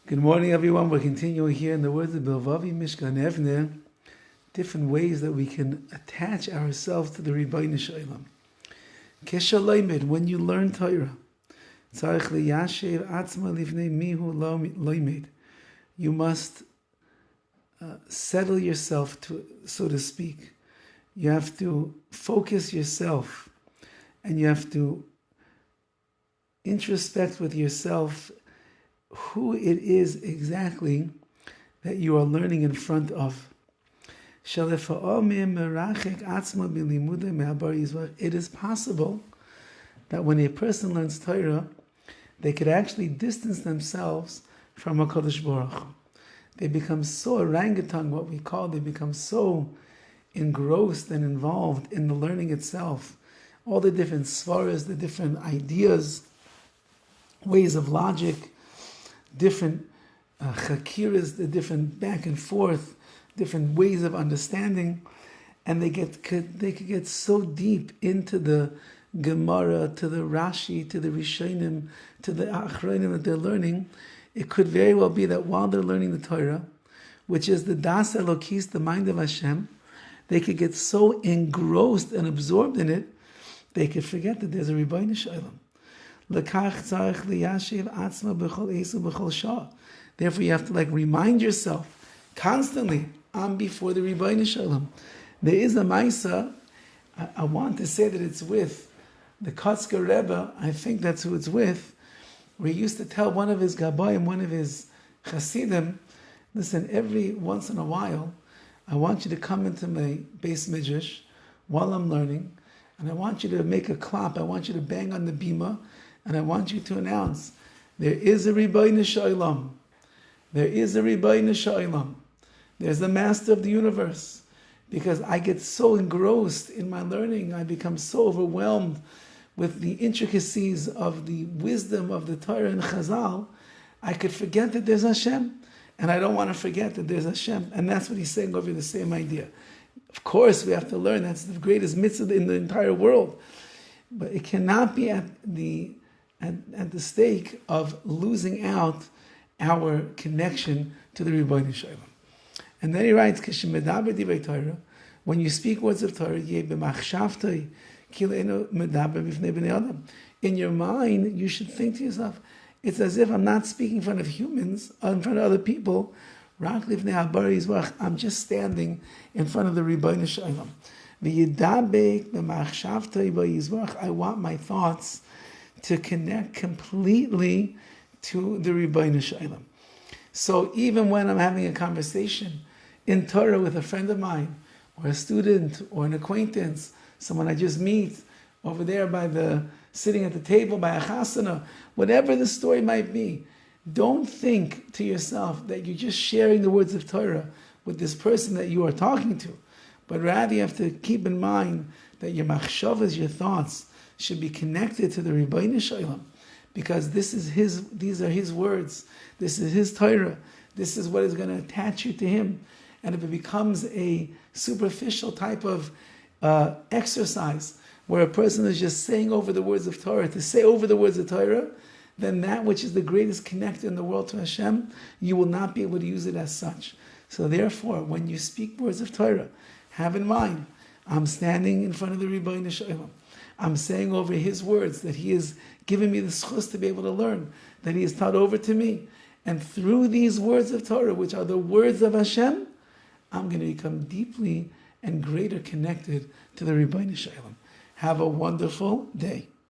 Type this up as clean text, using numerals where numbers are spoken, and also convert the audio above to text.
Good morning, everyone. We're continuing here in the words of BILVAVI, MISHKAN, EVNEH, different ways that we can attach ourselves to the Rabbi Shalom. Keshalaymed, when you learn Torah, you must settle yourself, so to speak. You have to focus yourself, and you have to introspect with yourself who it is exactly that you are learning in front of. It is possible that when a person learns Torah, they could actually distance themselves from HaKadosh Baruch Hu. They become so orangutan, what we call, they become so engrossed and involved in the learning itself. All the different svaras, the different ideas, ways of logic, different chakiras, the different back and forth, different ways of understanding, and they could get so deep into the Gemara, to the Rashi, to the Rishonim, to the Achronim that they're learning. It could very well be that while they're learning the Torah, which is the Das Elokis, the mind of Hashem, they could get so engrossed and absorbed in it, they could forget that there's a Rabbi Shalom. Therefore, you have to remind yourself constantly, I'm before the Rabbi Shalom. There is a Maisa, I want to say that it's with the Kotzker Rebbe, I think that's who it's with, where he used to tell one of his Gabayim, one of his Hasidim, listen, every once in a while, I want you to come into my Beis Midrash while I'm learning, and I want you to make a clap, I want you to bang on the bima, and I want you to announce, there is a Rabbi Shalom. There is a Rabbi Shalom. There's the Master of the universe. Because I get so engrossed in my learning, I become so overwhelmed with the intricacies of the wisdom of the Torah and Chazal, I could forget that there's Hashem. And I don't want to forget that there's Hashem. And that's what he's saying over the same idea. Of course, we have to learn. That's the greatest mitzvah in the entire world. But it cannot be at the stake of losing out our connection to the Rabbi Shalom. And then he writes, when you speak words of Torah, in your mind, you should think to yourself, it's as if I'm not speaking in front of humans, in front of other people. I'm just standing in front of the Rabbi Shalom. I want my thoughts to connect completely to the Rabbi Shalom. So even when I'm having a conversation in Torah with a friend of mine, or a student, or an acquaintance, someone I just meet over there sitting at the table by a chasana, whatever the story might be, don't think to yourself that you're just sharing the words of Torah with this person that you are talking to, but rather you have to keep in mind that your machshavas, your thoughts, should be connected to the Rabbi Shalom, because these are his words, this is his Torah, this is what is going to attach you to him. And if it becomes a superficial type of exercise where a person is just saying over the words of Torah, to say over the words of Torah, then that which is the greatest connector in the world to Hashem, you will not be able to use it as such. So therefore, when you speak words of Torah, have in mind, I'm standing in front of the Rabbi Shalom. I'm saying over his words that he has given me the schus to be able to learn, that he has taught over to me. And through these words of Torah, which are the words of Hashem, I'm going to become deeply and greater connected to the Rabbi Shalom. Have a wonderful day.